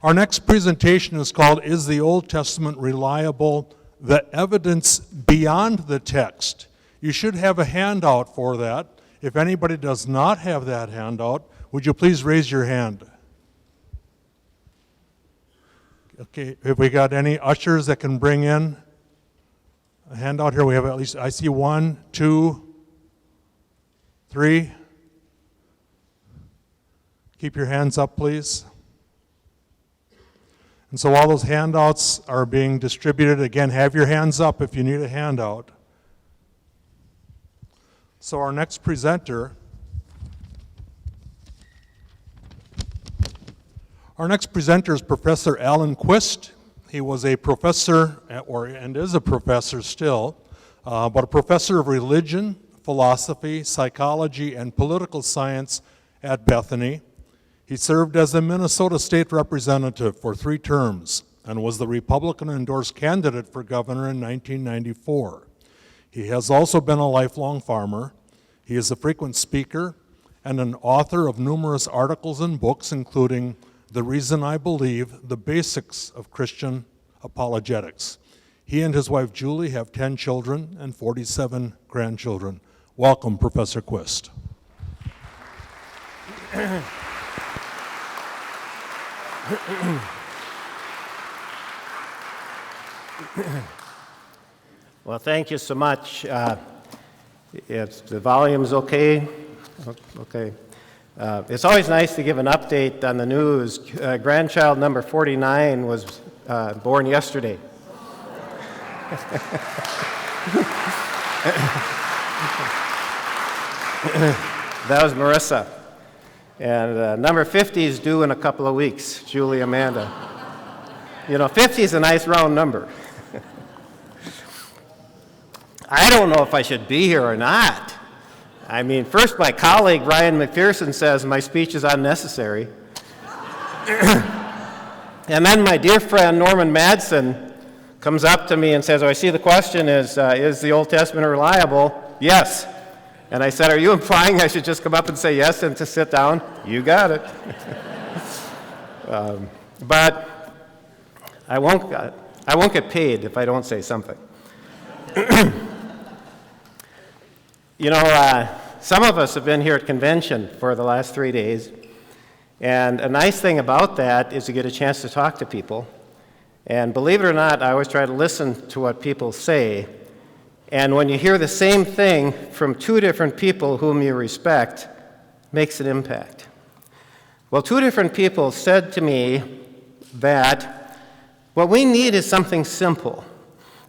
Our next presentation is called, Is the Old Testament Reliable? The Evidence Beyond the Text. You should have a handout for that. If anybody does not have that handout, would you please raise your hand? Okay, have we got any ushers that can bring in a handout here? We have at least, I see 1, 2, 3. Keep your hands up, please. And so while those handouts are being distributed, again, have your hands up if you need a handout. So our next presenter is Professor Alan Quist. He was a professor, and is a professor still, but a professor of religion, philosophy, psychology, and political science at Bethany. He served as a Minnesota State Representative for 3 terms and was the Republican-endorsed candidate for governor in 1994. He has also been a lifelong farmer. He is a frequent speaker and an author of numerous articles and books, including The Reason I Believe, The Basics of Christian Apologetics. He and his wife Julie have 10 children and 47 grandchildren. Welcome, Professor Quist. Well, thank you so much. The volume's okay? Okay. It's always nice to give an update on the news. Grandchild number 49 was born yesterday. That was Marissa. And number 50 is due in a couple of weeks, Julie Amanda. 50 is a nice round number. I don't know if I should be here or not. I mean, first my colleague Ryan McPherson says my speech is unnecessary. And then my dear friend Norman Madsen comes up to me and says, I see the question is the Old Testament reliable? Yes. And I said, are you implying I should just come up and say yes and to sit down? You got it. But I won't get paid if I don't say something. Some of us have been here at convention for the last 3 days, and a nice thing about that is you get a chance to talk to people. And believe it or not, I always try to listen to what people say. And when you hear the same thing from 2 different people whom you respect, it makes an impact. Well, 2 different people said to me that what we need is something simple.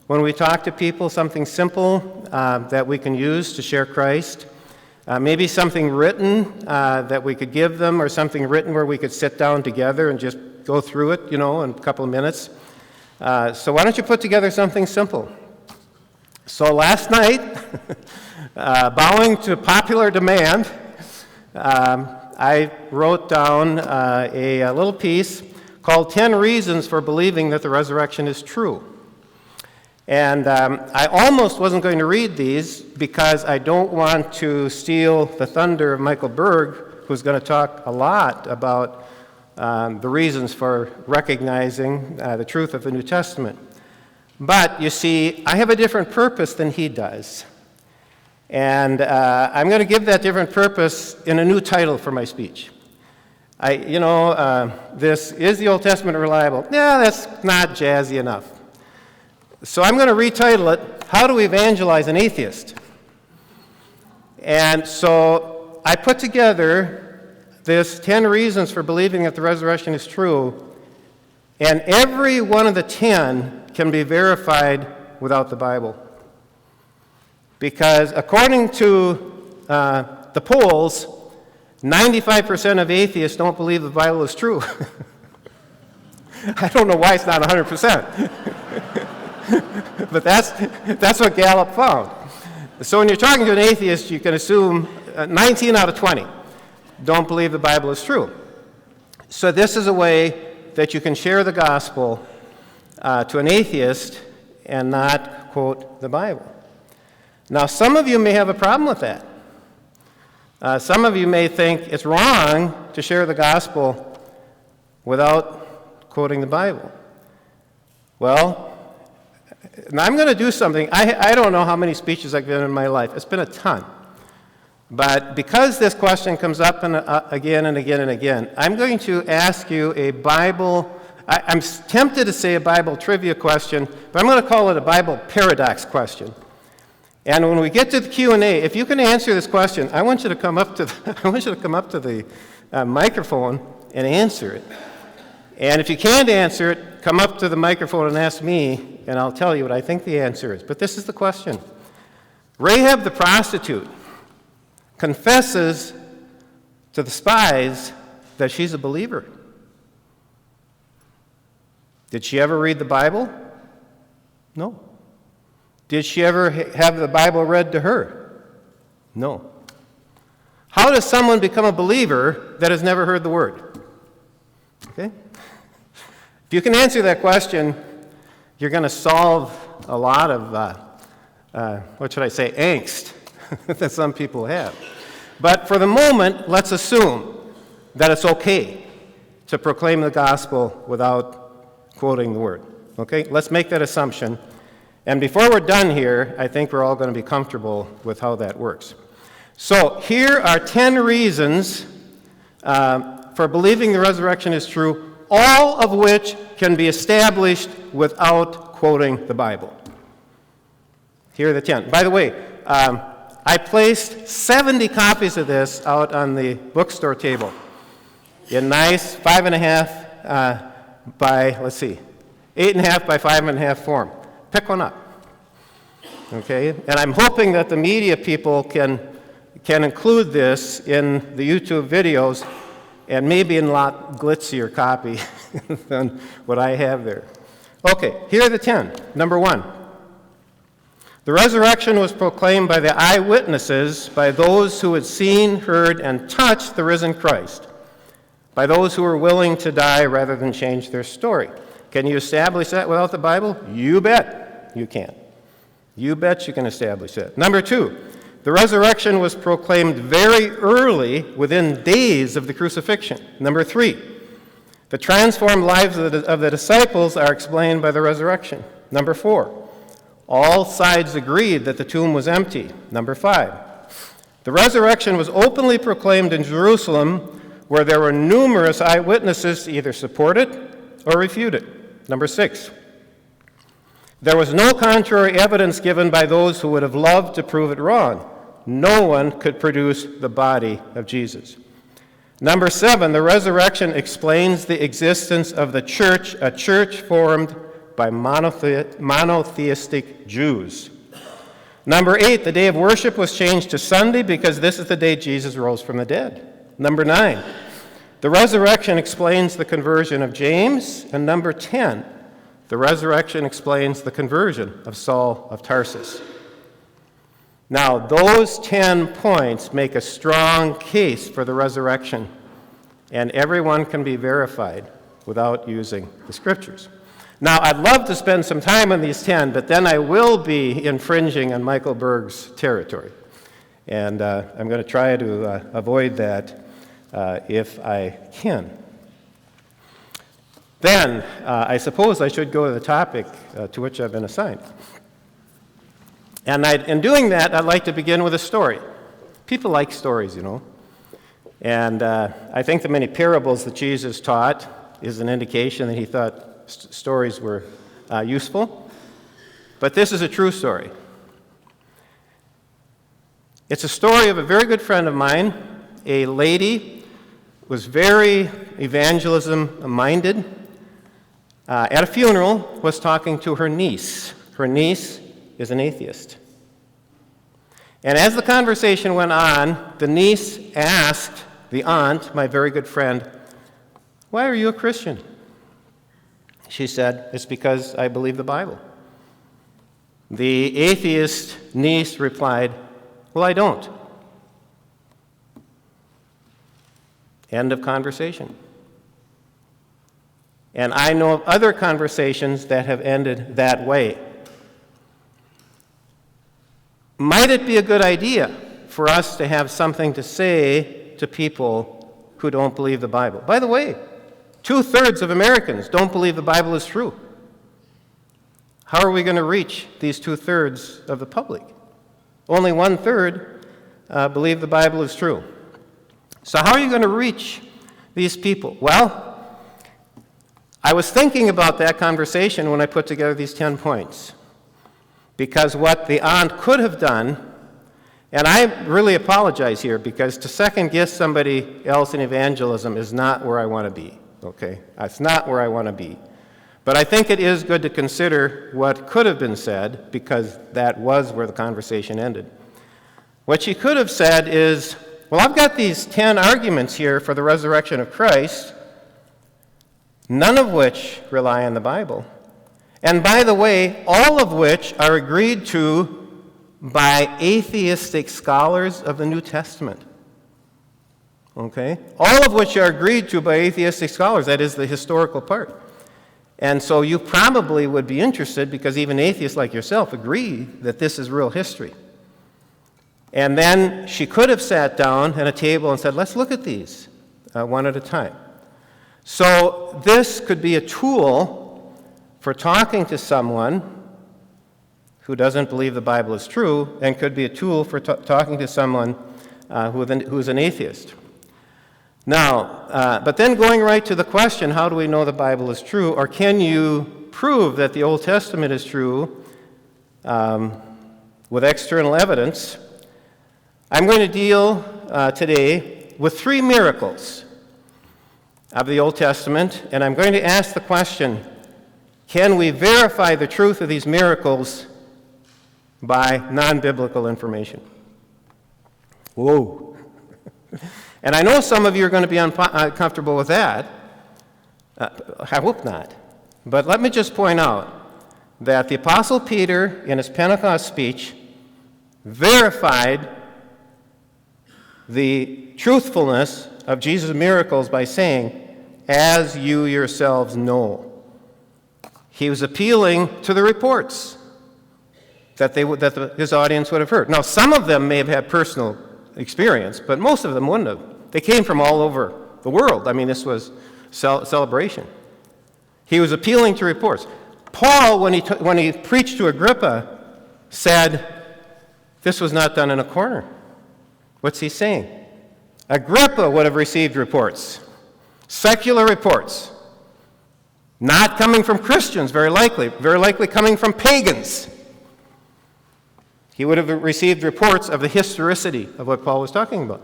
When we talk to people, something simple that we can use to share Christ. Maybe something written that we could give them, or something written where we could sit down together and just go through it, in a couple of minutes. So why don't you put together something simple? So last night, bowing to popular demand, I wrote down a little piece called 10 Reasons for Believing that the Resurrection is True. And I almost wasn't going to read these because I don't want to steal the thunder of Michael Berg, who's going to talk a lot about the reasons for recognizing the truth of the New Testament. But, you see, I have a different purpose than he does. And I'm going to give that different purpose in a new title for my speech. This, is the Old Testament reliable? Yeah, that's not jazzy enough. So I'm going to retitle it, How to Evangelize an Atheist. And so I put together this 10 reasons for believing that the resurrection is true, and every one of the 10 can be verified without the Bible. Because according to the polls, 95% of atheists don't believe the Bible is true. I don't know why it's not 100%. But that's what Gallup found. So when you're talking to an atheist, you can assume 19 out of 20 don't believe the Bible is true. So this is a way that you can share the gospel to an atheist and not quote the Bible. Now, some of you may have a problem with that. Some of you may think it's wrong to share the gospel without quoting the Bible? Well, and I'm going to do something. I don't know how many speeches I've given in my life. It's been a ton. But because this question comes up again and again and again, I'm going to ask you a Bible, I'm tempted to say a Bible trivia question, but I'm going to call it a Bible paradox question. And when we get to the Q&A, if you can answer this question, I want you to come up to the microphone and answer it. And if you can't answer it, come up to the microphone and ask me, and I'll tell you what I think the answer is. But this is the question. Rahab the prostitute confesses to the spies that she's a believer. Did she ever read the Bible? No. Did she ever have the Bible read to her? No. How does someone become a believer that has never heard the word? Okay? If you can answer that question, you're going to solve a lot of, angst that some people have. But for the moment, let's assume that it's okay to proclaim the gospel without quoting the word. Okay? Let's make that assumption. And before we're done here, I think we're all going to be comfortable with how that works. So here are 10 reasons for believing the resurrection is true, all of which can be established without quoting the Bible. Here are the 10. By the way, I placed 70 copies of this out on the bookstore table in nice 5.5 by, 8.5 by 5.5 form. Pick one up. Okay? And I'm hoping that the media people can include this in the YouTube videos and maybe in a lot glitzier copy than what I have there. Okay, here are the 10. Number 1. The resurrection was proclaimed by the eyewitnesses, by those who had seen, heard, and touched the risen Christ, by those who were willing to die rather than change their story. Can you establish that without the Bible? You bet you can. You bet you can establish that. Number 2, the resurrection was proclaimed very early, within days of the crucifixion. Number 3, the transformed lives of the disciples are explained by the resurrection. Number 4, all sides agreed that the tomb was empty. Number 5, the resurrection was openly proclaimed in Jerusalem, where there were numerous eyewitnesses to either support it or refute it. Number 6, there was no contrary evidence given by those who would have loved to prove it wrong. No one could produce the body of Jesus. Number 7, the resurrection explains the existence of the church, a church formed by monotheistic Jews. Number 8, the day of worship was changed to Sunday because this is the day Jesus rose from the dead. Number 9, the resurrection explains the conversion of James. And number 10, the resurrection explains the conversion of Saul of Tarsus. Now, those 10 points make a strong case for the resurrection, and everyone can be verified without using the Scriptures. Now, I'd love to spend some time on these 10, but then I will be infringing on Michael Berg's territory. And I'm going to try to avoid that if I can. Then, I suppose I should go to the topic to which I've been assigned. And in doing that, I'd like to begin with a story. People like stories, you know. And I think the many parables that Jesus taught is an indication that he thought stories were useful. But this is a true story. It's a story of a very good friend of mine, a lady who was very evangelism-minded. At a funeral, was talking to her niece. Her niece is an atheist. And as the conversation went on, the niece asked the aunt, my very good friend, "Why are you a Christian?" She said, "It's because I believe the Bible." The atheist niece replied, "Well, I don't." End of conversation. And I know of other conversations that have ended that way. Might it be a good idea for us to have something to say to people who don't believe the Bible? By the way, 2/3 of Americans don't believe the Bible is true. How are we going to reach these 2/3 of the public? Only 1/3 believe the Bible is true. So how are you going to reach these people? Well, I was thinking about that conversation when I put together these 10 points. Because what the aunt could have done, and I really apologize here, because to second guess somebody else in evangelism is not where I want to be, okay? That's not where I want to be. But I think it is good to consider what could have been said, because that was where the conversation ended. What she could have said is, well, I've got these 10 arguments here for the resurrection of Christ, none of which rely on the Bible. And by the way, all of which are agreed to by atheistic scholars of the New Testament. Okay? All of which are agreed to by atheistic scholars. That is the historical part. And so you probably would be interested, because even atheists like yourself agree that this is real history. And then she could have sat down at a table and said, let's look at these one at a time. So this could be a tool for talking to someone who doesn't believe the Bible is true, and could be a tool for talking to someone who's an atheist. Now, but then going right to the question, how do we know the Bible is true, or can you prove that the Old Testament is true with external evidence? I'm going to deal today with 3 miracles of the Old Testament, and I'm going to ask the question, can we verify the truth of these miracles by non-biblical information? Whoa. And I know some of you are going to be uncomfortable with that. I hope not. But let me just point out that the Apostle Peter, in his Pentecost speech, verified the truthfulness of Jesus' miracles by saying, as you yourselves know. He was appealing to the reports that his audience would have heard. Now, some of them may have had personal experience, but most of them wouldn't have. They came from all over the world. I mean, this was celebration. He was appealing to reports. Paul, when he preached to Agrippa, said, this was not done in a corner. What's he saying? Agrippa would have received reports, secular reports, not coming from Christians, very likely coming from pagans. He would have received reports of the historicity of what Paul was talking about.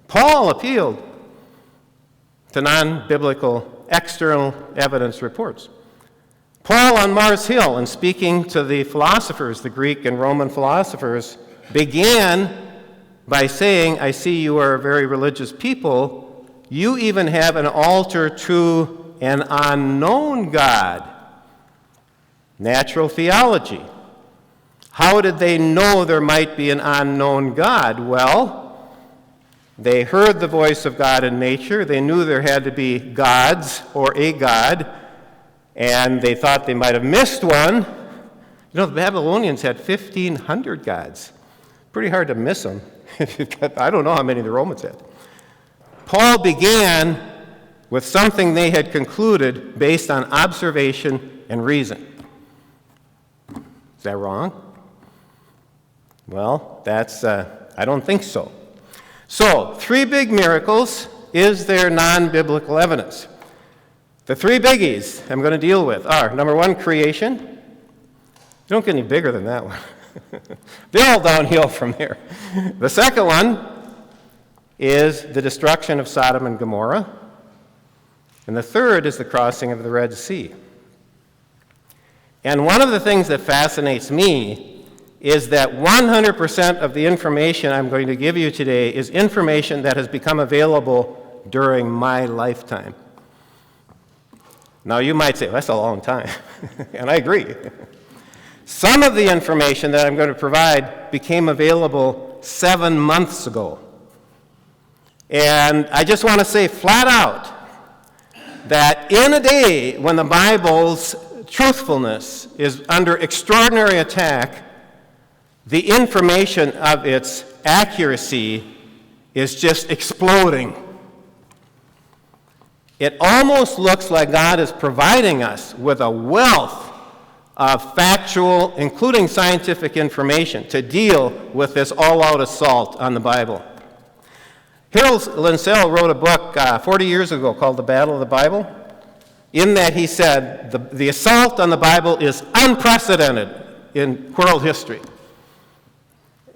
Paul appealed to non-biblical external evidence reports. Paul on Mars Hill, in speaking to the philosophers, the Greek and Roman philosophers, began by saying, I see you are a very religious people. You even have an altar to an unknown God. Natural theology. How did they know there might be an unknown God? Well, they heard the voice of God in nature. They knew there had to be gods or a God, and they thought they might have missed one. You know, the Babylonians had 1,500 gods. Pretty hard to miss them. I don't know how many the Romans had. Paul began with something they had concluded based on observation and reason. Is that wrong? Well, I don't think so. So, 3 big miracles. Is there non-biblical evidence? The 3 biggies I'm going to deal with are, number 1, creation. You don't get any bigger than that one. They're all downhill from there. The second one is the destruction of Sodom and Gomorrah. And the third is the crossing of the Red Sea. And one of the things that fascinates me is that 100% of the information I'm going to give you today is information that has become available during my lifetime. Now, you might say, well, that's a long time. And I agree. Some of the information that I'm going to provide became available 7 months ago. And I just want to say flat out that in a day when the Bible's truthfulness is under extraordinary attack, the information of its accuracy is just exploding. it almost looks like God is providing us with a wealth of factual, including scientific information, to deal with this all-out assault on the Bible. Harold Linsell wrote a book 40 years ago called The Battle of the Bible. In that he said, the assault on the Bible is unprecedented in world history.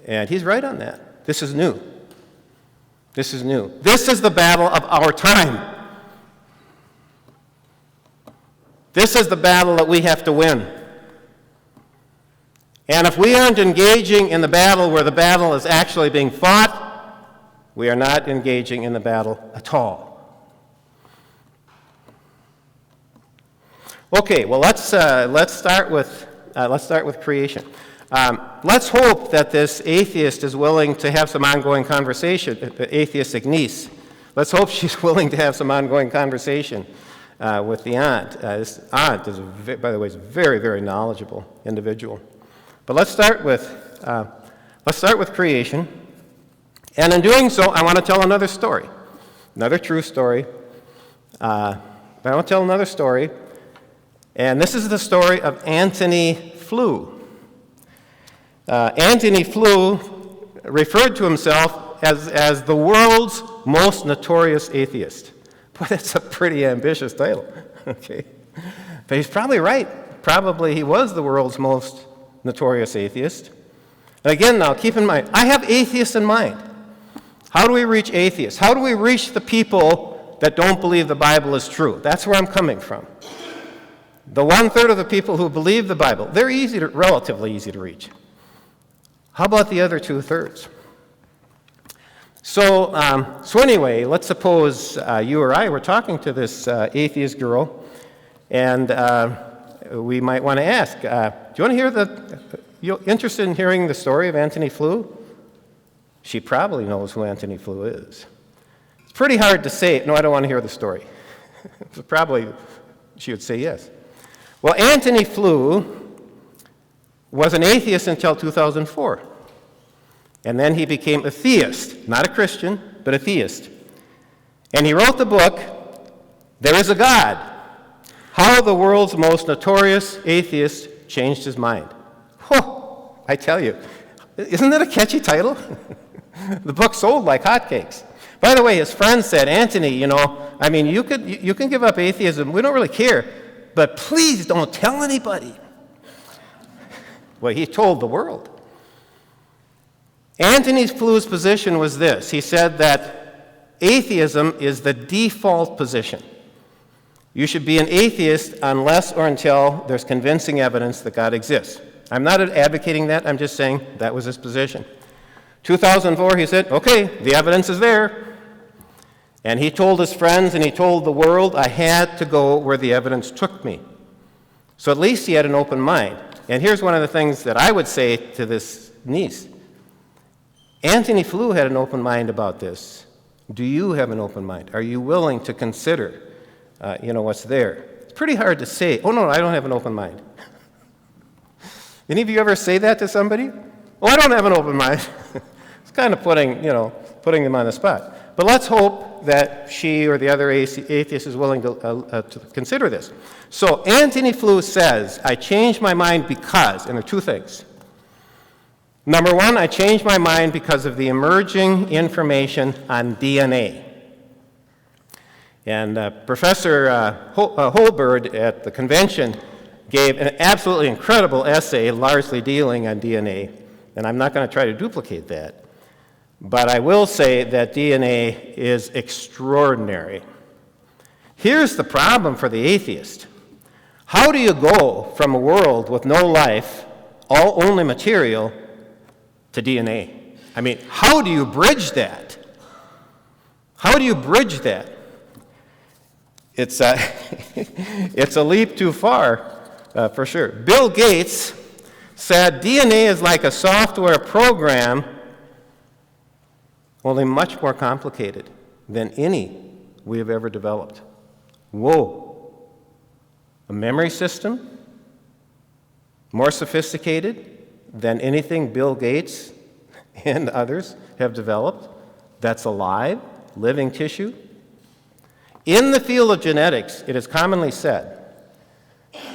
And he's right on that. This is new. This is new. This is the battle of our time. This is the battle that we have to win. And if we aren't engaging in the battle where the battle is actually being fought, we are not engaging in the battle at all. Okay, well let's start with creation. Let's hope that this atheist is willing to have some ongoing conversation. The atheistic niece. Let's hope she's willing to have some ongoing conversation with the aunt. This aunt is, by the way, is a very, very knowledgeable individual. But let's start with creation. And in doing so, I want to tell another story, another true story. I want to tell another story. And this is the story of Antony Flew. Antony Flew referred to himself as the world's most notorious atheist. Boy, that's a pretty ambitious title. Okay. But he's probably right. Probably he was the world's most notorious atheist. And again, now, keep in mind, I have atheists in mind. How do we reach atheists? How do we reach the people that don't believe the Bible is true? That's where I'm coming from. The 1/3 of the people who believe the Bible, they're relatively easy to reach. How about the other 2/3? So anyway, let's suppose you or I were talking to this atheist girl, and we might want to ask, do you want to hear you interested in hearing the story of Antony Flew? She probably knows who Antony Flew is. It's pretty hard to say, no, I don't want to hear the story. So probably she would say yes. Well, Antony Flew was an atheist until 2004. And then he became a theist, not a Christian, but a theist. And he wrote the book, There Is a God, How the World's Most Notorious Atheist Changed His Mind. Whew, I tell you, isn't that a catchy title? The book sold like hotcakes. By the way, his friend said, Antony, you can give up atheism, we don't really care, but please don't tell anybody. Well, he told the world. Antony Flew's position was this. He said that atheism is the default position. You should be an atheist unless or until there's convincing evidence that God exists. I'm not advocating that, I'm just saying that was his position. 2004, he said, okay, the evidence is there. And he told his friends and he told the world, I had to go where the evidence took me. So at least he had an open mind. And here's one of the things that I would say to this niece. Antony Flew had an open mind about this. Do you have an open mind? Are you willing to consider, what's there? It's pretty hard to say, oh, no, I don't have an open mind. Any of you ever say that to somebody? Oh, I don't have an open mind. It's kind of putting them on the spot. But let's hope that she or the other atheist is willing to consider this. So Antony Flew says, I changed my mind because, and there are two things. Number one, I changed my mind because of the emerging information on DNA. And Professor Holberg at the convention gave an absolutely incredible essay largely dealing on DNA. And I'm not going to try to duplicate that. But I will say that DNA is extraordinary. Here's the problem for the atheist. How do you go from a world with no life, all only material, to DNA? I mean, how do you bridge that? How do you bridge that? It's a leap too far, for sure. Bill Gates said DNA is like a software program, only much more complicated than any we have ever developed. Whoa. A memory system more sophisticated than anything Bill Gates and others have developed, that's alive, living tissue. In the field of genetics, it is commonly said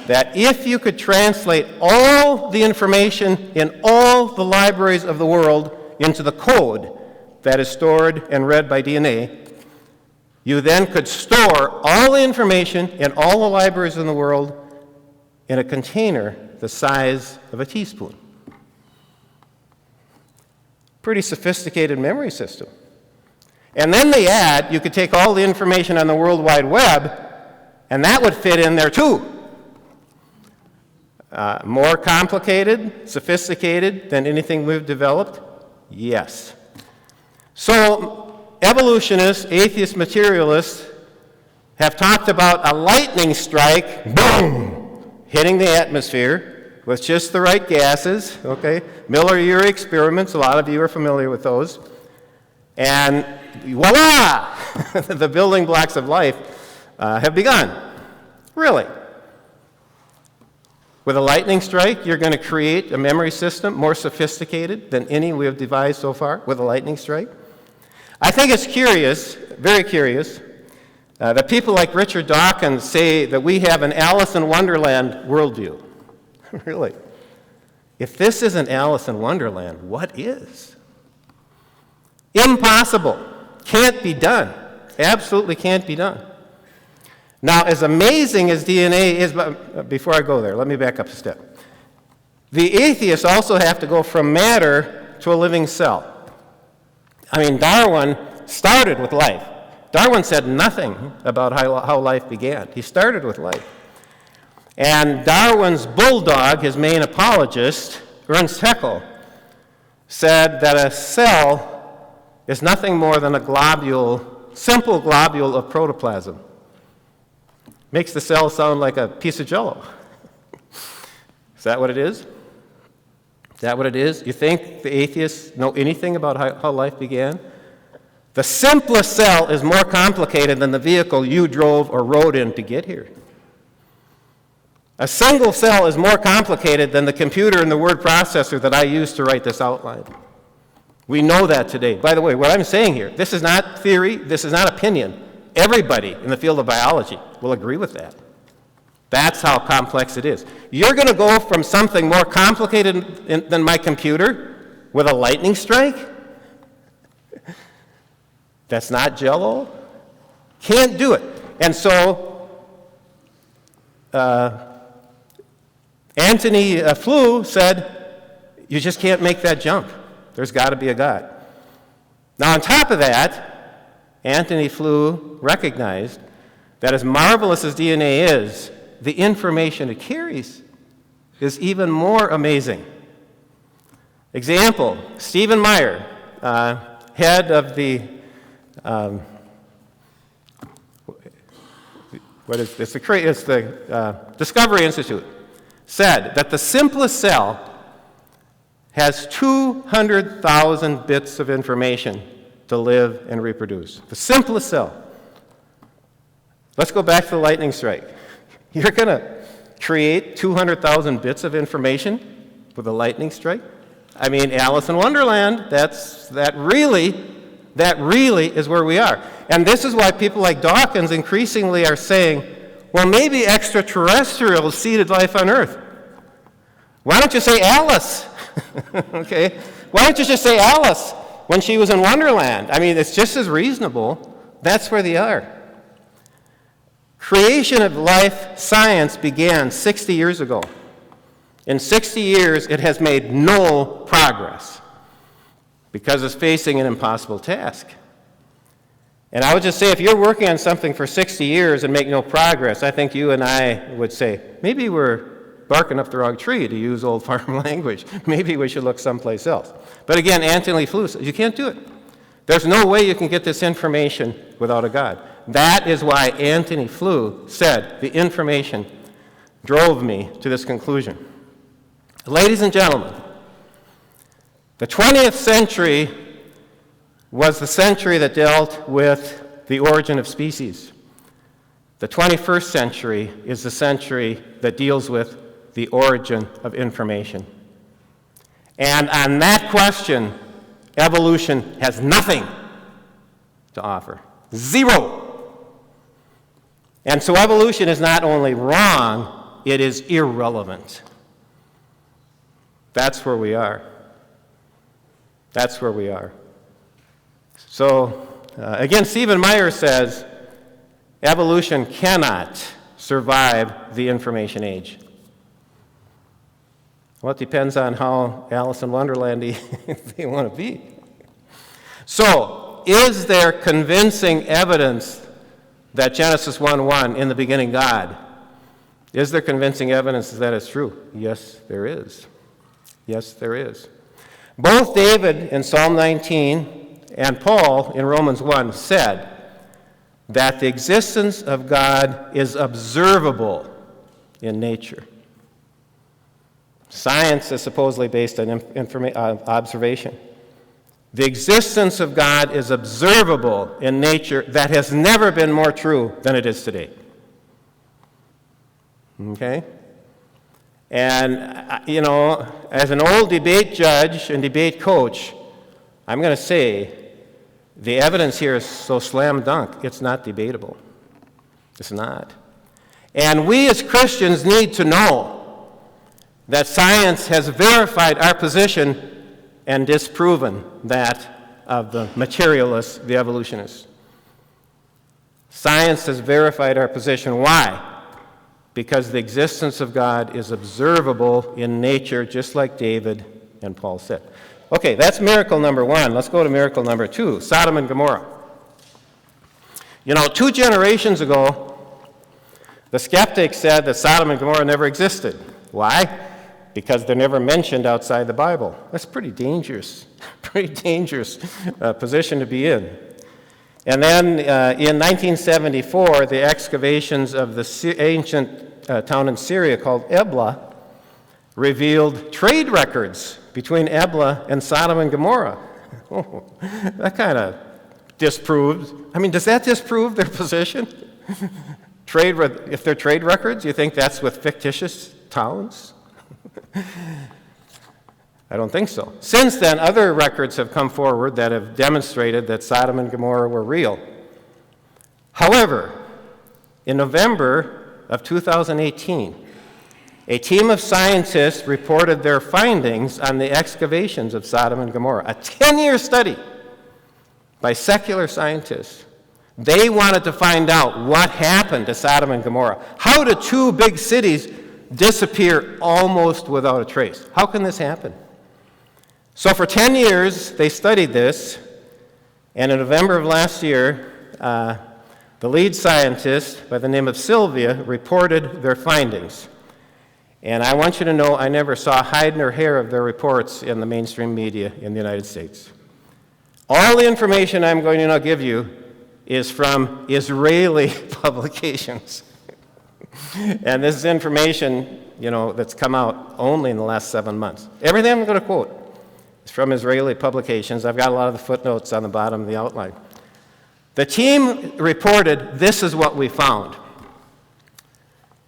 that if you could translate all the information in all the libraries of the world into the code that is stored and read by DNA, you then could store all the information in all the libraries in the world in a container the size of a teaspoon. Pretty sophisticated memory system. And then they add, you could take all the information on the World Wide Web, and that would fit in there too. More complicated, sophisticated than anything we've developed? Yes. So, evolutionists, atheist materialists, have talked about a lightning strike, boom, hitting the atmosphere with just the right gases, okay? Miller-Urey experiments, a lot of you are familiar with those. And voila! The building blocks of life have begun. Really. With a lightning strike, you're going to create a memory system more sophisticated than any we have devised so far with a lightning strike. I think it's curious, very curious, that people like Richard Dawkins say that we have an Alice in Wonderland worldview. Really. If this isn't Alice in Wonderland, what is? Impossible. Can't be done. Absolutely can't be done. Now, as amazing as DNA is, but before I go there, let me back up a step. The atheists also have to go from matter to a living cell. I mean, Darwin started with life. Darwin said nothing about how life began. He started with life. And Darwin's bulldog, his main apologist, Ernst Haeckel, said that a cell is nothing more than a globule, simple globule of protoplasm. Makes the cell sound like a piece of Jell-O. Is that what it is? Is that what it is? You think the atheists know anything about how life began? The simplest cell is more complicated than the vehicle you drove or rode in to get here. A single cell is more complicated than the computer and the word processor that I use to write this outline. We know that today. By the way, what I'm saying here, this is not theory, this is not opinion. Everybody in the field of biology will agree with that. That's how complex it is. You're going to go from something more complicated than my computer with a lightning strike? That's not Jell-O? Can't do it. And so, Antony Flew said, you just can't make that jump. There's got to be a God. Now, on top of that, Antony Flew recognized that as marvelous as DNA is, the information it carries is even more amazing. Example, Stephen Meyer, head of the, it's the Discovery Institute, said that the simplest cell has 200,000 bits of information to live and reproduce. The simplest cell. Let's go back to the lightning strike. You're going to create 200,000 bits of information with a lightning strike? I mean, Alice in Wonderland, that really is where we are. And this is why people like Dawkins increasingly are saying, well, maybe extraterrestrials seeded life on Earth. Why don't you say Alice? Okay? Why don't you just say Alice when she was in Wonderland? I mean, it's just as reasonable. That's where they are. Creation of life science began 60 years ago. In 60 years, it has made no progress because it's facing an impossible task. And I would just say, if you're working on something for 60 years and make no progress, I think you and I would say, maybe we're barking up the wrong tree, to use old farm language. Maybe we should look someplace else. But again, Antony Flew says, you can't do it. There's no way you can get this information without a God. That is why Antony Flew said, the information drove me to this conclusion. Ladies and gentlemen, the 20th century was the century that dealt with the origin of species. The 21st century is the century that deals with the origin of information. And on that question, evolution has nothing to offer. Zero. And so evolution is not only wrong, it is irrelevant. That's where we are. That's where we are. So, again, Stephen Meyer says, evolution cannot survive the information age. Well, it depends on how Alice in Wonderland they want to be. So, is there convincing evidence that Genesis 1:1, in the beginning God, is there convincing evidence that it's true? Yes, there is. Yes, there is. Both David in Psalm 19 and Paul in Romans 1 said that the existence of God is observable in nature. Science is supposedly based on observation. The existence of God is observable in nature. That has never been more true than it is today. Okay? And, as an old debate judge and debate coach, I'm going to say the evidence here is so slam dunk, it's not debatable. It's not. And we as Christians need to know that science has verified our position and disproven that of the materialists, the evolutionists. Science has verified our position. Why? Because the existence of God is observable in nature, just like David and Paul said. Okay, that's miracle number one. Let's go to miracle number two, Sodom and Gomorrah. 2 generations ago, the skeptics said that Sodom and Gomorrah never existed. Why? Because they're never mentioned outside the Bible. That's pretty dangerous position to be in. And then in 1974, the excavations of the ancient town in Syria called Ebla revealed trade records between Ebla and Sodom and Gomorrah. Oh, that kind of disproved. Does that disprove their position? If they're trade records, you think that's with fictitious towns? I don't think so. Since then, other records have come forward that have demonstrated that Sodom and Gomorrah were real. However, in November of 2018, a team of scientists reported their findings on the excavations of Sodom and Gomorrah, a 10-year study by secular scientists. They wanted to find out what happened to Sodom and Gomorrah. How did two big cities disappear almost without a trace? How can this happen? So for 10 years, they studied this, and in November of last year, the lead scientist, by the name of Sylvia, reported their findings. And I want you to know I never saw hide nor hair of their reports in the mainstream media in the United States. All the information I'm going to now give you is from Israeli publications. And this is information, that's come out only in the last 7 months. Everything I'm going to quote is from Israeli publications. I've got a lot of the footnotes on the bottom of the outline. The team reported, this is what we found.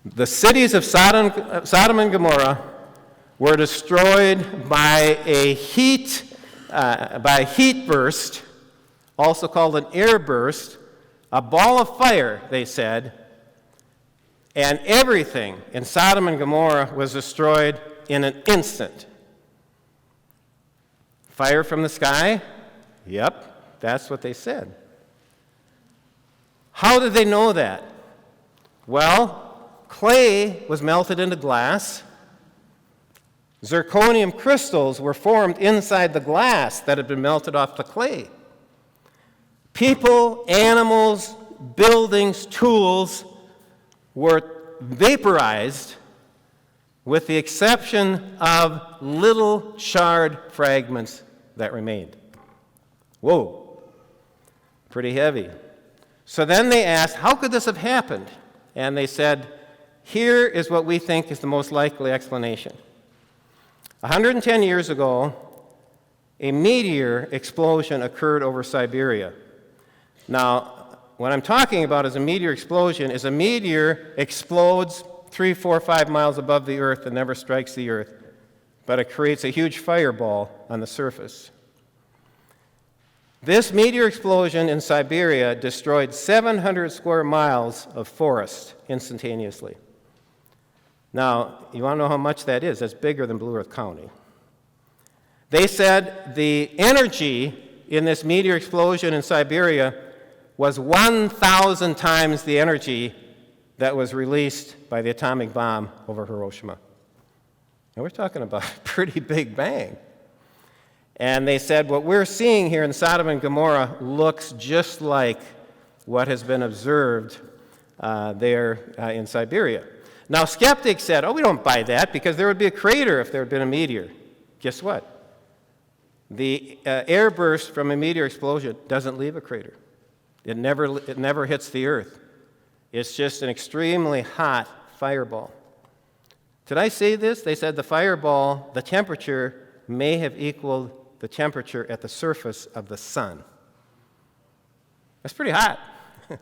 The cities of Sodom and Gomorrah were destroyed by a heat burst, also called an air burst, a ball of fire, they said, and everything in Sodom and Gomorrah was destroyed in an instant. Fire from the sky? Yep, that's what they said. How did they know that? Well, clay was melted into glass. Zirconium crystals were formed inside the glass that had been melted off the clay. People, animals, buildings, tools were vaporized with the exception of little charred fragments that remained. Whoa, pretty heavy. So then they asked, how could this have happened? And they said, here is what we think is the most likely explanation. 110 years ago, a meteor explosion occurred over Siberia. Now, what I'm talking about is a meteor explosion is a meteor explodes 3, 4, 5 miles above the earth and never strikes the earth, but it creates a huge fireball on the surface. This meteor explosion in Siberia destroyed 700 square miles of forest instantaneously. Now, you want to know how much that is? That's bigger than Blue Earth County. They said the energy in this meteor explosion in Siberia was 1,000 times the energy that was released by the atomic bomb over Hiroshima. Now, we're talking about a pretty big bang. And they said what we're seeing here in Sodom and Gomorrah looks just like what has been observed there in Siberia. Now, skeptics said, we don't buy that because there would be a crater if there had been a meteor. Guess what? The airburst from a meteor explosion doesn't leave a crater. It never hits the earth. It's just an extremely hot fireball. Did I say this? They said the fireball, the temperature may have equaled the temperature at the surface of the sun. That's pretty hot,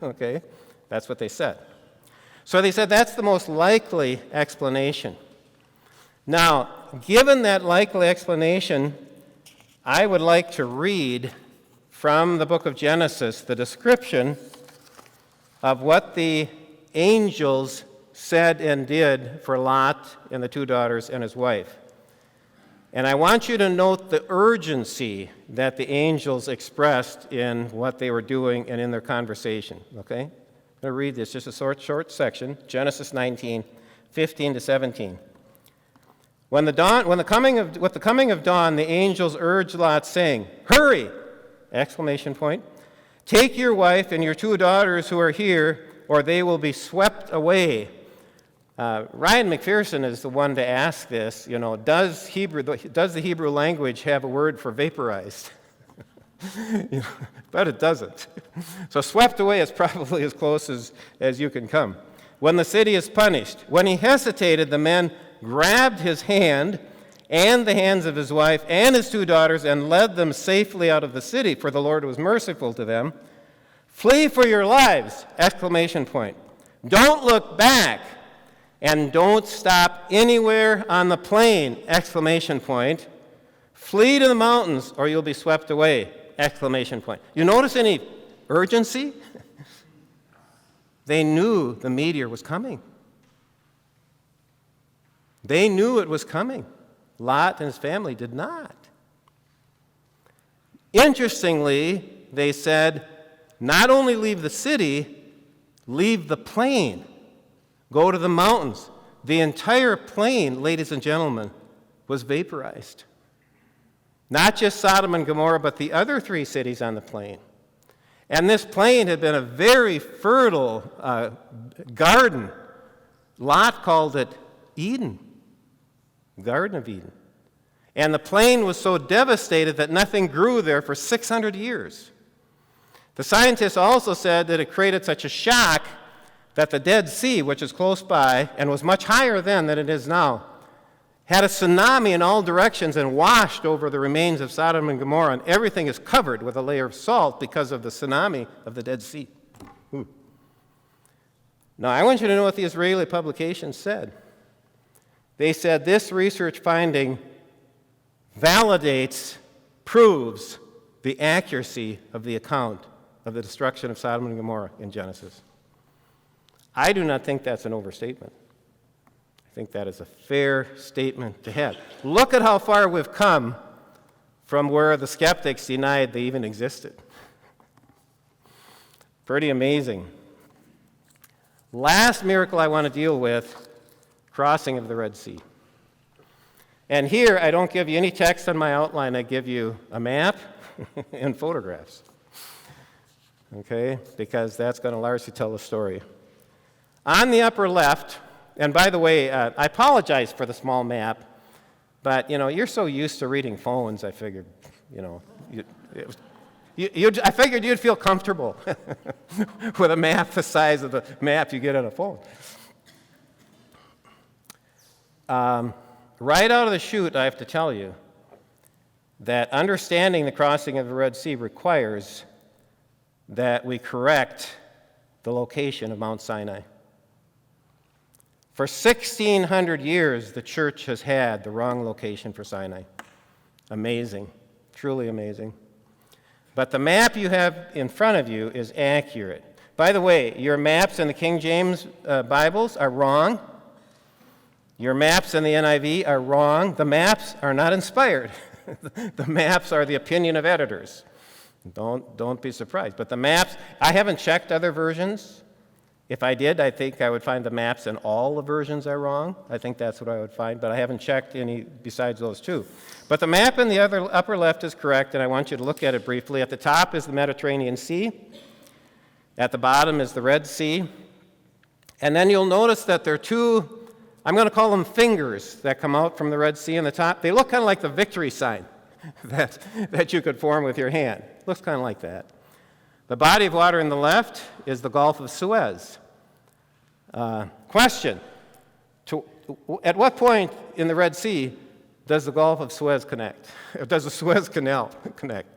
okay? That's what they said. So they said that's the most likely explanation. Now, given that likely explanation, I would like to read from the book of Genesis the description of what the angels said and did for Lot and the two daughters and his wife. And I want you to note the urgency that the angels expressed in what they were doing and in their conversation, okay? I'm going to read this, just a short section, Genesis 19, 15 to 17. With the coming of dawn, the angels urged Lot, saying, "Hurry!" Exclamation point. "Take your wife and your two daughters who are here, or they will be swept away." Ryan McPherson is the one to ask this, does the Hebrew language have a word for vaporized? But it doesn't. So swept away is probably as close as you can come. When the city is punished. When he hesitated, the men grabbed his hand and the hands of his wife and his two daughters and led them safely out of the city, for the Lord was merciful to them. "Flee for your lives!" Exclamation point. "Don't look back, and don't stop anywhere on the plain!" Exclamation point. "Flee to the mountains, or you'll be swept away!" Exclamation point. You notice any urgency? They knew the meteor was coming. They knew it was coming. Lot and his family did not. Interestingly, they said, not only leave the city, leave the plain. Go to the mountains. The entire plain, ladies and gentlemen, was vaporized. Not just Sodom and Gomorrah, but the other three cities on the plain. And this plain had been a very fertile garden. Lot called it Eden, Garden of Eden. And the plain was so devastated that nothing grew there for 600 years. The scientists also said that it created such a shock that the Dead Sea, which is close by and was much higher then than it is now, had a tsunami in all directions and washed over the remains of Sodom and Gomorrah, and everything is covered with a layer of salt because of the tsunami of the Dead Sea. Now, I want you to know what the Israeli publication said. They said this research finding validates, proves the accuracy of the account of the destruction of Sodom and Gomorrah in Genesis. I do not think that's an overstatement. I think that is a fair statement to have. Look at how far we've come from where the skeptics denied they even existed. Pretty amazing. Last miracle I want to deal with, crossing of the Red Sea. And here, I don't give you any text on my outline. I give you a map and photographs. Okay? Because that's going to largely tell the story. On the upper left, and by the way, I apologize for the small map, but, you're so used to reading phones, I figured, I figured you'd feel comfortable with a map the size of the map you get on a phone. Right out of the chute, I have to tell you that understanding the crossing of the Red Sea requires that we correct the location of Mount Sinai. For 1,600 years, the church has had the wrong location for Sinai. Amazing, truly amazing. But the map you have in front of you is accurate. By the way, your maps in the King James Bibles are wrong. Your maps in the NIV are wrong. The maps are not inspired. The maps are the opinion of editors. Don't be surprised. But the maps, I haven't checked other versions. If I did, I think I would find the maps in all the versions are wrong. I think that's what I would find, but I haven't checked any besides those two. But the map in the upper left is correct, and I want you to look at it briefly. At the top is the Mediterranean Sea. At the bottom is the Red Sea. And then you'll notice that there are two, I'm going to call them fingers, that come out from the Red Sea on the top. They look kind of like the victory sign that you could form with your hand. Looks kind of like that. The body of water in the left is the Gulf of Suez. Question. At what point in the Red Sea does the Gulf of Suez connect? Does the Suez Canal connect?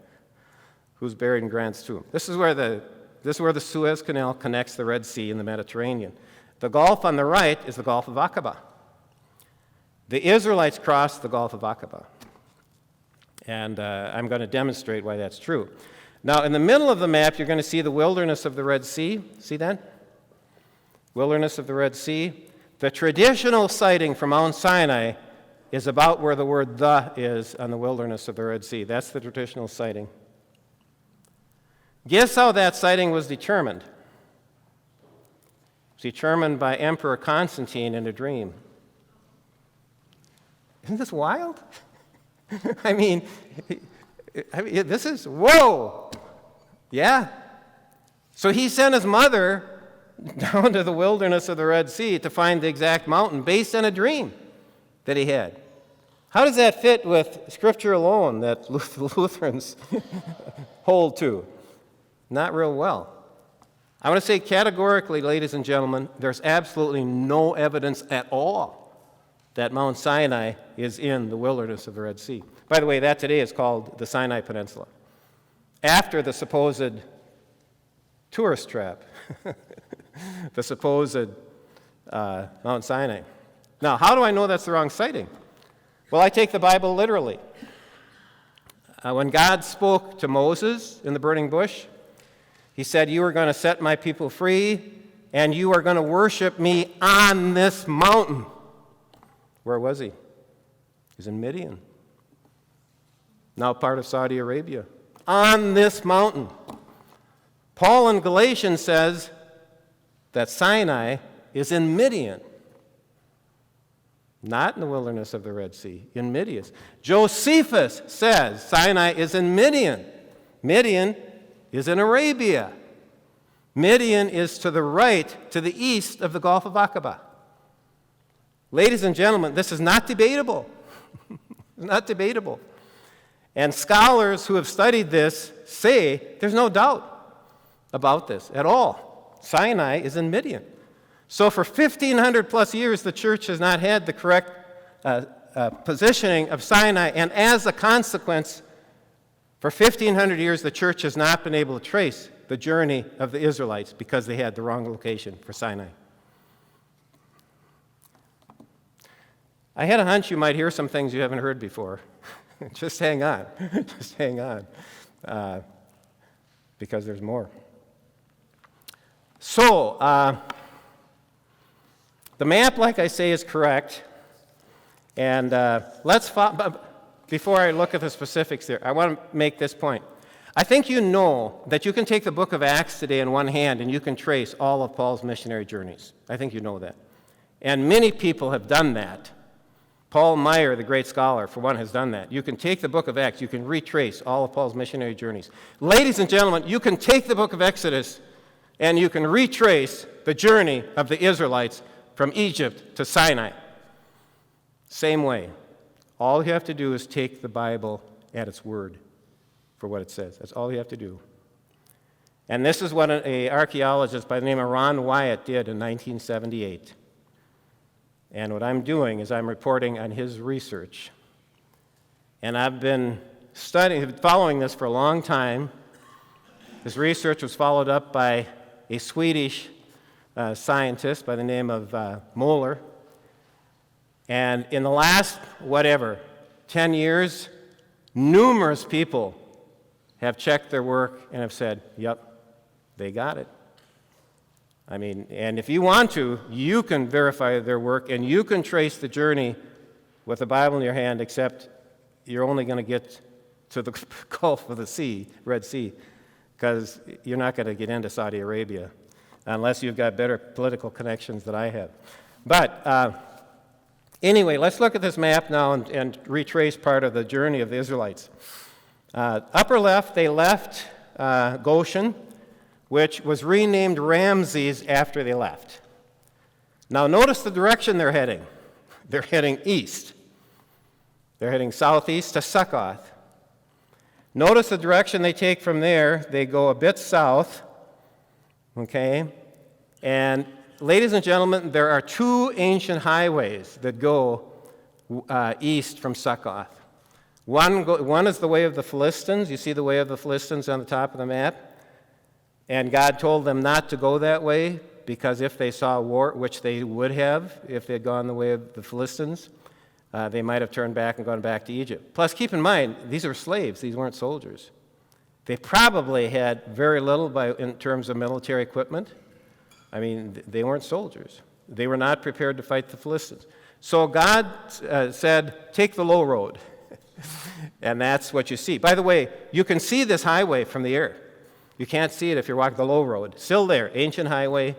Who's buried in Grant's tomb? This is where the Suez Canal connects the Red Sea and the Mediterranean. The Gulf on the right is the Gulf of Aqaba. The Israelites crossed the Gulf of Aqaba. And I'm going to demonstrate why that's true. Now, in the middle of the map, you're going to see the wilderness of the Red Sea. See that? Wilderness of the Red Sea. The traditional sighting from Mount Sinai is about where the word "the" is on the wilderness of the Red Sea. That's the traditional sighting. Guess how that sighting was determined? It was determined by Emperor Constantine in a dream. Isn't this wild? I mean, this is, whoa! Yeah. So he sent his mother down to the wilderness of the Red Sea to find the exact mountain based on a dream that he had. How does that fit with Scripture alone that Lutherans hold to? Not real well. I want to say categorically, ladies and gentlemen, there's absolutely no evidence at all that Mount Sinai is in the wilderness of the Red Sea. By the way, that today is called the Sinai Peninsula, after the supposed tourist trap, the supposed Mount Sinai. Now, how do I know that's the wrong sighting? Well, I take the Bible literally. When God spoke to Moses in the burning bush, he said, "You are going to set my people free, and you are going to worship me on this mountain." Where was he? He's in Midian, now part of Saudi Arabia. On this mountain. Paul in Galatians says that Sinai is in Midian, not in the wilderness of the Red Sea, in Midian. Josephus says Sinai is in Midian. Midian is in Arabia. Midian is to the right, to the east of the Gulf of Aqaba. Ladies and gentlemen, this is not debatable. Not debatable. And scholars who have studied this say there's no doubt about this at all. Sinai is in Midian. So for 1,500 plus years, the church has not had the correct positioning of Sinai, and as a consequence, for 1,500 years, the church has not been able to trace the journey of the Israelites because they had the wrong location for Sinai. I had a hunch you might hear some things you haven't heard before. Just hang on. Just hang on. Because there's more. So, the map, like I say, is correct. And before I look at the specifics there, I want to make this point. I think you know that you can take the book of Acts today in one hand and you can trace all of Paul's missionary journeys. I think you know that. And many people have done that. Paul Meyer, the great scholar, for one, has done that. You can take the book of Acts, you can retrace all of Paul's missionary journeys. Ladies and gentlemen, you can take the book of Exodus and you can retrace the journey of the Israelites from Egypt to Sinai. Same way. All you have to do is take the Bible at its word for what it says. That's all you have to do. And this is what an archaeologist by the name of Ron Wyatt did in 1978. And what I'm doing is I'm reporting on his research. And I've been following this for a long time. His research was followed up by a Swedish scientist by the name of Moeller. And in the last, 10 years, numerous people have checked their work and have said, yep, they got it. I mean, and if you want to, you can verify their work and you can trace the journey with the Bible in your hand, except you're only going to get to the Gulf of the Sea, Red Sea, because you're not going to get into Saudi Arabia unless you've got better political connections than I have. But anyway, let's look at this map now and retrace part of the journey of the Israelites. Upper left, they left Goshen, which was renamed Ramses after they left. Now notice the direction they're heading. They're heading east. They're heading southeast to Succoth. Notice the direction they take from there. They go a bit south, okay? And ladies and gentlemen, there are two ancient highways that go east from Succoth. One is the way of the Philistines. You see the way of the Philistines on the top of the map? And God told them not to go that way because if they saw war, which they would have if they had gone the way of the Philistines, they might have turned back and gone back to Egypt. Plus, keep in mind, these were slaves. These weren't soldiers. They probably had very little in terms of military equipment. I mean, they weren't soldiers. They were not prepared to fight the Philistines. So God said, take the low road. And that's what you see. By the way, you can see this highway from the air. You can't see it if you're walking the low road. Still there, ancient highway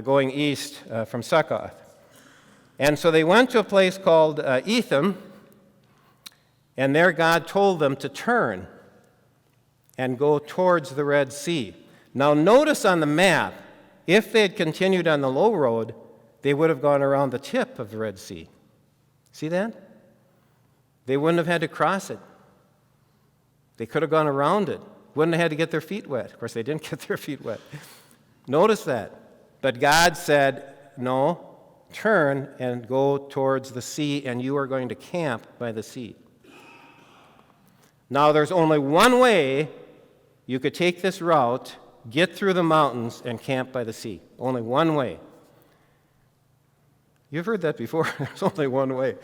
going east from Succoth. And so they went to a place called Etham, and there God told them to turn and go towards the Red Sea. Now notice on the map, if they had continued on the low road, they would have gone around the tip of the Red Sea. See that? They wouldn't have had to cross it. They could have gone around it. Wouldn't have had to get their feet wet. Of course, they didn't get their feet wet. Notice that. But God said, no, turn and go towards the sea, and you are going to camp by the sea. Now, there's only one way you could take this route, get through the mountains, and camp by the sea. Only one way. You've heard that before. There's only one way.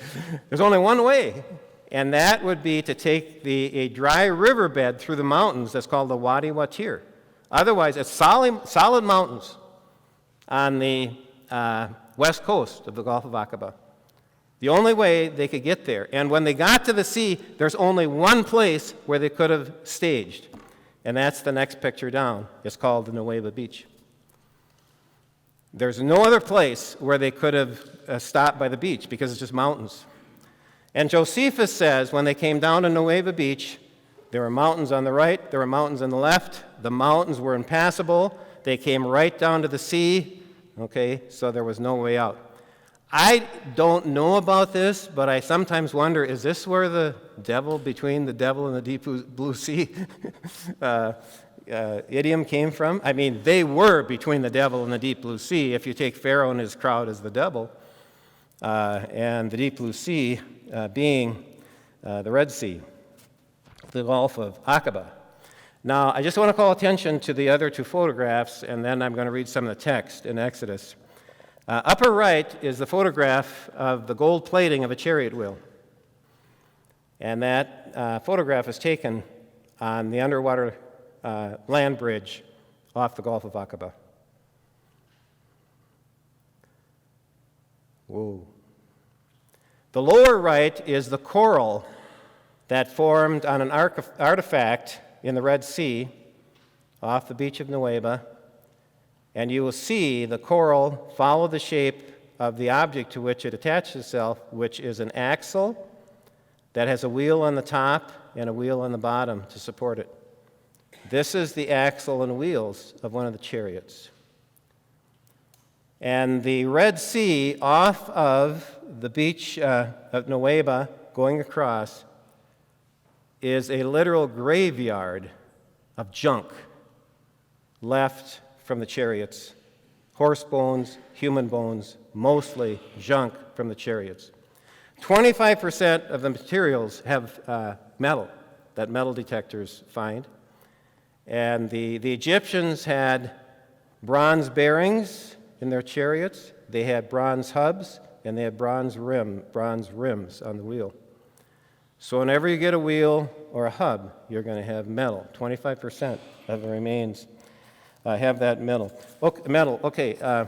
There's only one way. And that would be to take a dry riverbed through the mountains that's called the Wadi Watir. Otherwise, it's solid mountains on the west coast of the Gulf of Aqaba. The only way they could get there. And when they got to the sea, there's only one place where they could have staged. And that's the next picture down. It's called the Nuweiba Beach. There's no other place where they could have stopped by the beach because it's just mountains. And Josephus says when they came down to Nuweiba Beach, there were mountains on the right, there were mountains on the left. The mountains were impassable. They came right down to the sea, okay, so there was no way out. I don't know about this, but I sometimes wonder, is this where the devil, between the devil and the deep blue sea idiom came from? I mean, they were between the devil and the deep blue sea, if you take Pharaoh and his crowd as the devil, and the deep blue sea being the Red Sea, the Gulf of Aqaba. Now, I just want to call attention to the other two photographs, and then I'm going to read some of the text in Exodus. Upper right is the photograph of the gold plating of a chariot wheel. And that photograph is taken on the underwater land bridge off the Gulf of Aqaba. Whoa. The lower right is the coral that formed on an artifact in the Red Sea off the beach of Nuweiba. And you will see the coral follow the shape of the object to which it attaches itself, which is an axle that has a wheel on the top and a wheel on the bottom to support it. This is the axle and wheels of one of the chariots. And the Red Sea off of the beach of Nuweiba going across is a literal graveyard of junk left from the chariots. Horse bones, human bones, mostly junk from the chariots. 25% of the materials have metal, that metal detectors find. And the Egyptians had bronze bearings in their chariots. They had bronze hubs, and they had bronze rims on the wheel. So whenever you get a wheel or a hub, you're going to have metal. 25% of the remains have that metal. Okay,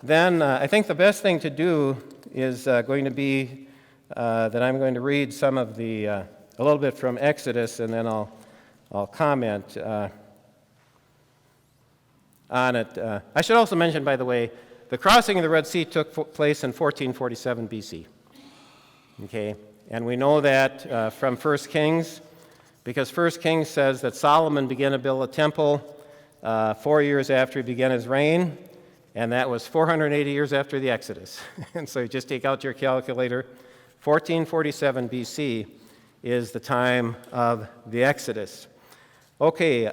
then I think the best thing to do is going to be that I'm going to read some of a little bit from Exodus, and then I'll comment on it. I should also mention, by the way, the crossing of the Red Sea took place in 1447 BC. Okay, and we know that from 1 Kings, because 1 Kings says that Solomon began to build a temple 4 years after he began his reign, and that was 480 years after the Exodus. And so you just take out your calculator. 1447 BC is the time of the Exodus. Okay,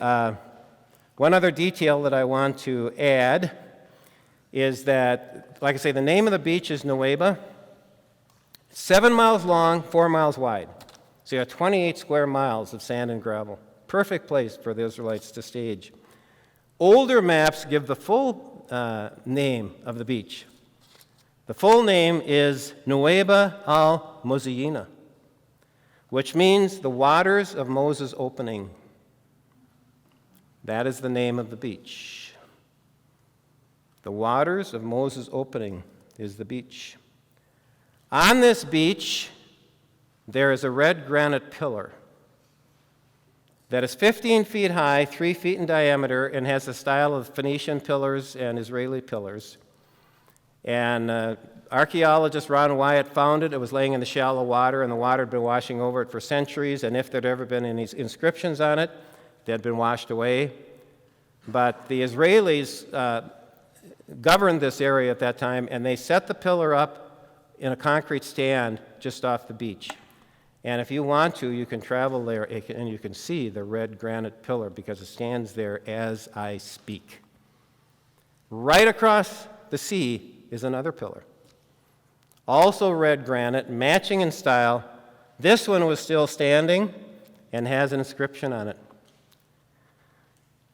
one other detail that I want to add is that, like I say, the name of the beach is Nuweiba. 7 miles long, 4 miles wide. So you have 28 square miles of sand and gravel. Perfect place for the Israelites to stage. Older maps give the full name of the beach. The full name is Nuweiba al-Moziyina, which means the waters of Moses' opening. That is the name of the beach. The waters of Moses' opening is the beach. On this beach, there is a red granite pillar that is 15 feet high, 3 feet in diameter, and has the style of Phoenician pillars and Israeli pillars. And archaeologist Ron Wyatt found it. It was laying in the shallow water, and the water had been washing over it for centuries, and if there had ever been any inscriptions on it, they had been washed away. But the Israelis governed this area at that time, and they set the pillar up in a concrete stand just off the beach. And if you want to, you can travel there and you can see the red granite pillar because it stands there as I speak. Right across the sea is another pillar. Also red granite, matching in style. This one was still standing and has an inscription on it.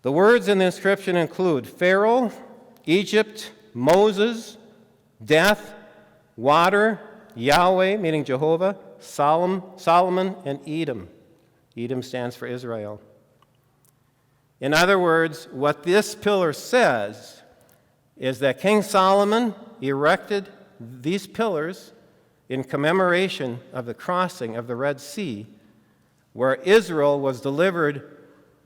The words in the inscription include Pharaoh, Egypt, Moses, death, water, Yahweh, meaning Jehovah, Solomon, and Edom. Edom stands for Israel. In other words, what this pillar says is that King Solomon erected these pillars in commemoration of the crossing of the Red Sea, where Israel was delivered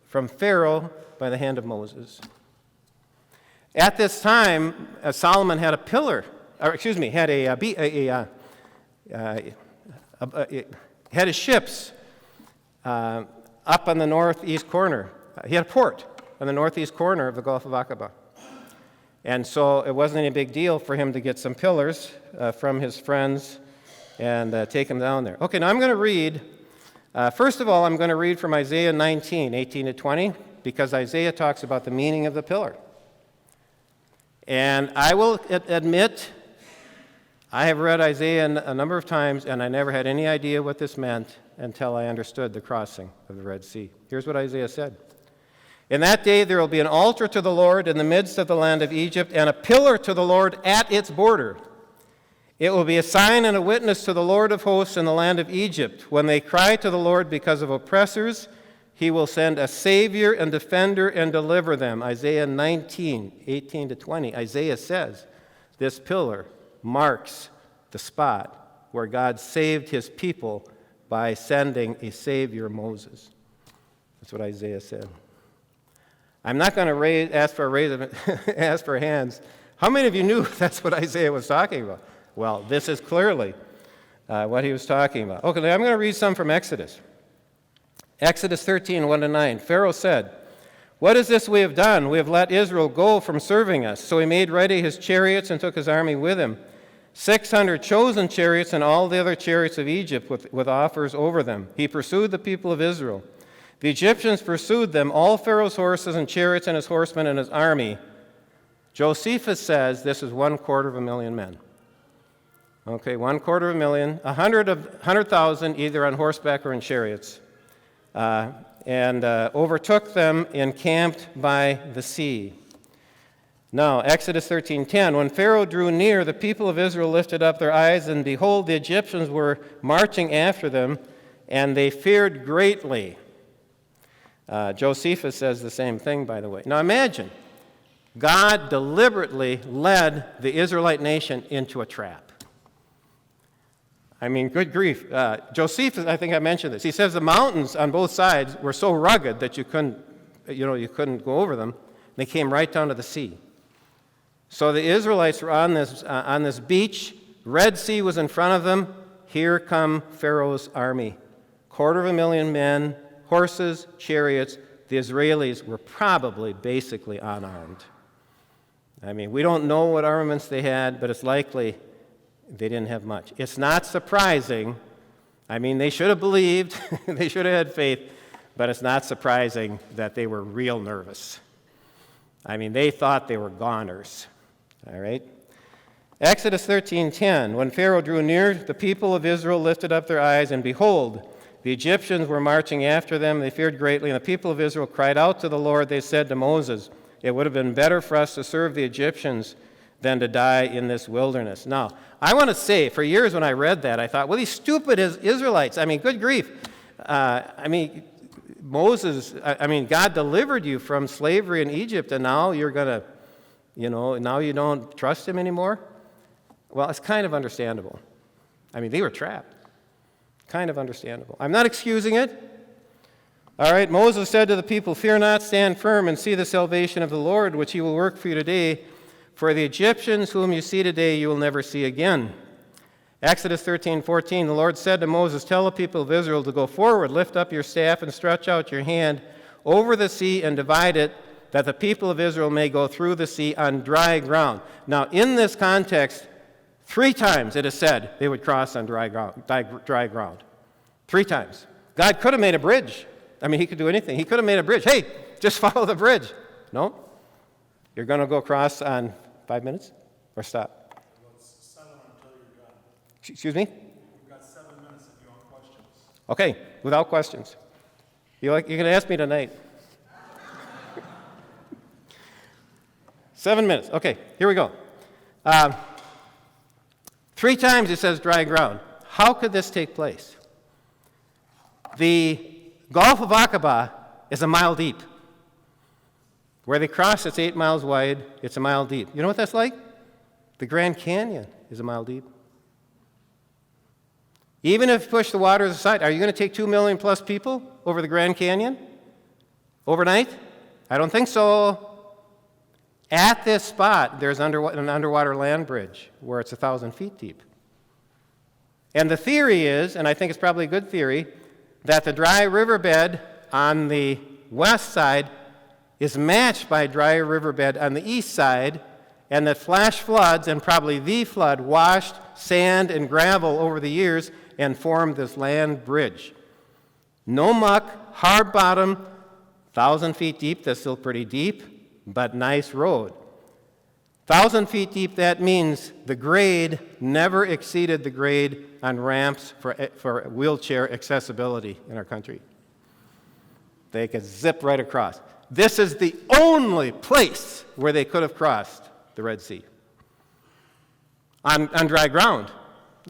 from Pharaoh by the hand of Moses. At this time, Solomon had a pillar, had his ships up on the northeast corner. He had a port on the northeast corner of the Gulf of Aqaba. And so it wasn't any big deal for him to get some pillars from his friends and take them down there. Okay, now I'm going to read, first of all, I'm going to read from Isaiah 19, 18 to 20, because Isaiah talks about the meaning of the pillar. And I will admit, I have read Isaiah a number of times, and I never had any idea what this meant until I understood the crossing of the Red Sea. Here's what Isaiah said. In that day there will be an altar to the Lord in the midst of the land of Egypt, and a pillar to the Lord at its border. It will be a sign and a witness to the Lord of hosts in the land of Egypt. When they cry to the Lord because of oppressors, he will send a Savior and defender and deliver them. Isaiah 19, 18 to 20. Isaiah says this pillar marks the spot where God saved his people by sending a Savior, Moses. That's what Isaiah said. I'm not going to ask for hands. How many of you knew that's what Isaiah was talking about? Well, this is clearly what he was talking about. Okay, I'm going to read some from Exodus. Exodus 13, 1 to 9. Pharaoh said, "What is this we have done? We have let Israel go from serving us." So he made ready his chariots and took his army with him, 600 chosen chariots and all the other chariots of Egypt with offers over them. He pursued the people of Israel. The Egyptians pursued them, all Pharaoh's horses and chariots and his horsemen and his army. Josephus says this is 250,000 men. Okay, 250,000, 100,000 either on horseback or in chariots, and overtook them encamped by the sea. Now, Exodus 13:10, when Pharaoh drew near, the people of Israel lifted up their eyes, and behold, the Egyptians were marching after them, and they feared greatly. Josephus says the same thing, by the way. Now imagine, God deliberately led the Israelite nation into a trap. I mean, good grief. Josephus, I think I mentioned this. He says the mountains on both sides were so rugged that you couldn't go over them. They came right down to the sea. So the Israelites were on this beach. Red Sea was in front of them. Here come Pharaoh's army. 250,000 men, horses, chariots. The Israelis were probably basically unarmed. I mean, we don't know what armaments they had, but it's likely they didn't have much. It's not surprising. I mean, they should have believed, they should have had faith, but it's not surprising that they were real nervous. I mean, they thought they were goners. All right? Exodus 13:10, when Pharaoh drew near, the people of Israel lifted up their eyes, and behold, the Egyptians were marching after them. They feared greatly, and the people of Israel cried out to the Lord. They said to Moses, it would have been better for us to serve the Egyptians than to die in this wilderness. Now, I want to say, for years when I read that, I thought, well, these stupid Israelites, I mean, good grief. Moses, God delivered you from slavery in Egypt, and now you're going to, now you don't trust him anymore? Well, it's kind of understandable. I mean, they were trapped. Kind of understandable. I'm not excusing it. All right, Moses said to the people, fear not, stand firm, and see the salvation of the Lord, which he will work for you today. For the Egyptians whom you see today, you will never see again. Exodus 13:14, the Lord said to Moses, tell the people of Israel to go forward, lift up your staff and stretch out your hand over the sea and divide it, that the people of Israel may go through the sea on dry ground. Now, in this context, 3 times it is said they would cross on dry ground. 3 times. God could have made a bridge. I mean, he could do anything. He could have made a bridge. Hey, just follow the bridge. No. You're going to go across on 5 minutes or stop? Well, 7 until you're done. Excuse me? We've got 7 minutes if you want questions. Okay, without questions. You can ask me tonight. 7 minutes. Okay, here we go. 3 times it says dry ground. How could this take place? The Gulf of Aqaba is a mile deep. Where they cross, it's 8 miles wide, it's a mile deep. You know what that's like? The Grand Canyon is a mile deep. Even if you push the waters aside, are you going to take 2 million plus people over the Grand Canyon overnight? I don't think so. At this spot, there's an underwater land bridge where it's 1,000 feet deep. And the theory is, and I think it's probably a good theory, that the dry riverbed on the west side is matched by a dry riverbed on the east side, and that flash floods, and probably the flood, washed sand and gravel over the years and formed this land bridge. No muck, hard bottom, 1,000 feet deep, that's still pretty deep, but nice road. 1,000 feet deep, that means the grade never exceeded the grade on ramps for wheelchair accessibility in our country. They could zip right across. This is the only place where they could have crossed the Red Sea. On dry ground.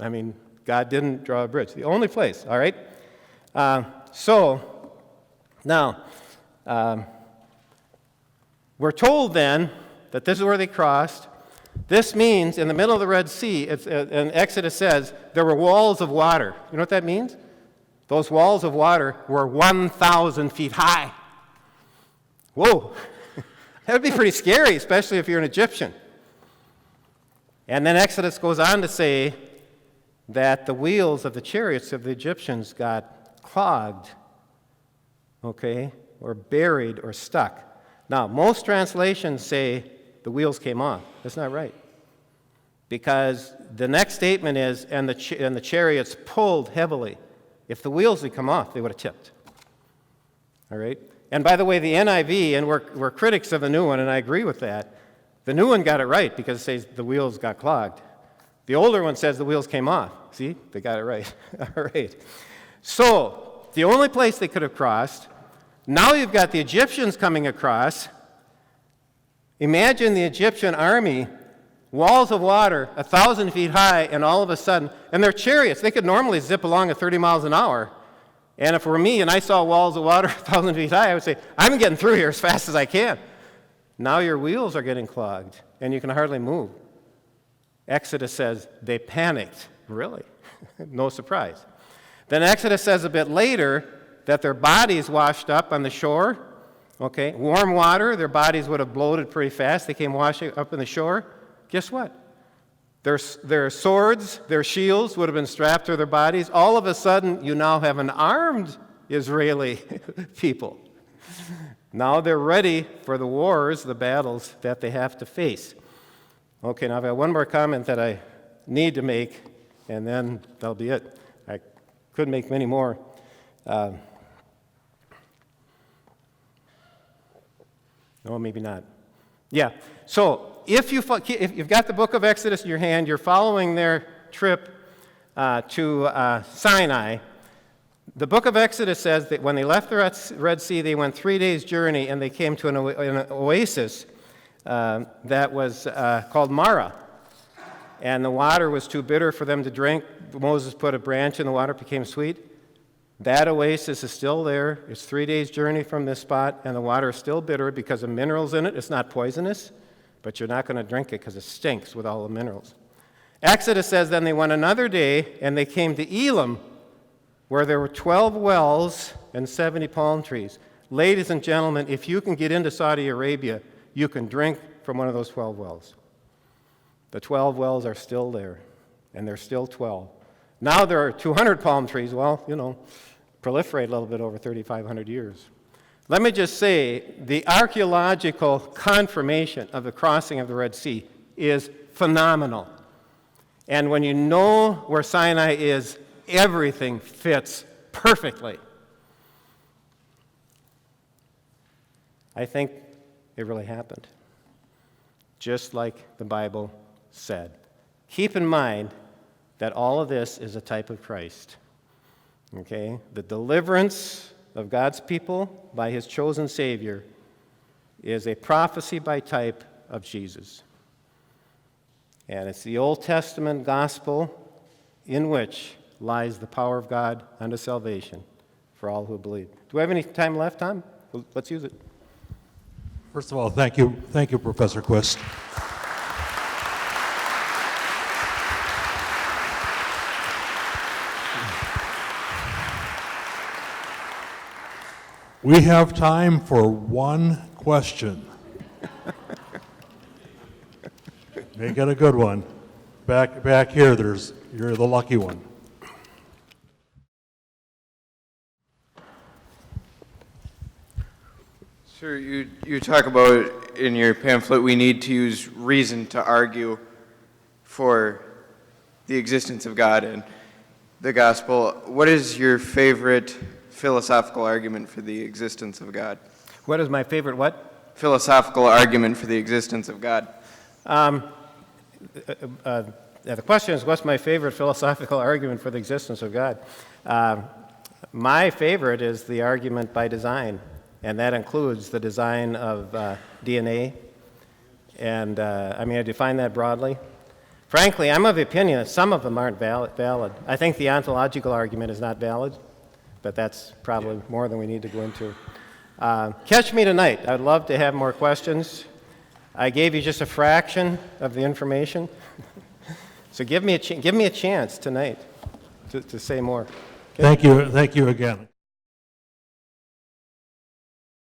I mean, God didn't draw a bridge. The only place, all right? Now, we're told then that this is where they crossed. This means in the middle of the Red Sea, and Exodus says, there were walls of water. You know what that means? Those walls of water were 1,000 feet high. Whoa, that would be pretty scary, especially if you're an Egyptian. And then Exodus goes on to say that the wheels of the chariots of the Egyptians got clogged, okay, or buried or stuck. Now, most translations say the wheels came off. That's not right. Because the next statement is, and the chariots pulled heavily. If the wheels had come off, they would have tipped. All right? And by the way, the NIV, and we're critics of the new one, and I agree with that. The new one got it right because it says the wheels got clogged. The older one says the wheels came off. See? They got it right. All right. So, the only place they could have crossed, now you've got the Egyptians coming across. Imagine the Egyptian army, walls of water, 1,000 feet high, and all of a sudden, and their chariots, they could normally zip along at 30 miles an hour. And if it were me and I saw walls of water 1,000 feet high, I would say, I'm getting through here as fast as I can. Now your wheels are getting clogged, and you can hardly move. Exodus says they panicked. Really? No surprise. Then Exodus says a bit later that their bodies washed up on the shore. Okay, warm water, their bodies would have bloated pretty fast. They came washing up on the shore. Guess what? Their swords, their shields would have been strapped to their bodies. All of a sudden, you now have an armed Israeli people. Now they're ready for the wars, the battles that they have to face. Okay, now I've got one more comment that I need to make, and then that'll be it. I could make many more. No, maybe not. Yeah, so if you've got the book of Exodus in your hand, you're following their trip to Sinai. The book of Exodus says that when they left the Red Sea, they went 3 days' journey, and they came to an oasis that was called Mara. And the water was too bitter for them to drink. Moses put a branch in the water, it became sweet. That oasis is still there. It's 3 days' journey from this spot, and the water is still bitter because of minerals in it. It's not poisonous, but you're not going to drink it because it stinks with all the minerals. Exodus says then they went another day, and they came to Elim, where there were 12 wells and 70 palm trees. Ladies and gentlemen, if you can get into Saudi Arabia, you can drink from one of those 12 wells. The 12 wells are still there, and they're still 12. Now there are 200 palm trees. Well, proliferate a little bit over 3,500 years. Let me just say, the archaeological confirmation of the crossing of the Red Sea is phenomenal. And when you know where Sinai is, everything fits perfectly. I think it really happened, just like the Bible said. Keep in mind that all of this is a type of Christ. Okay? The deliverance of God's people by his chosen Savior is a prophecy by type of Jesus. And it's the Old Testament gospel in which lies the power of God unto salvation for all who believe. Do we have any time left, Tom? Well, let's use it. First of all, thank you, Professor Quist. We have time for one question. Make it a good one. Back here, you're the lucky one. Sir, you talk about in your pamphlet we need to use reason to argue for the existence of God and the gospel. What is your favorite philosophical argument for the existence of God? What is my favorite what? Philosophical argument for the existence of God. The question is, what's my favorite philosophical argument for the existence of God? My favorite is the argument by design, and that includes the design of DNA. And I define that broadly. Frankly, I'm of the opinion that some of them aren't valid. I think the ontological argument is not valid, but that's probably more than we need to go into. Catch me tonight. I'd love to have more questions. I gave you just a fraction of the information. So give me a chance tonight to say more. Okay? Thank you again.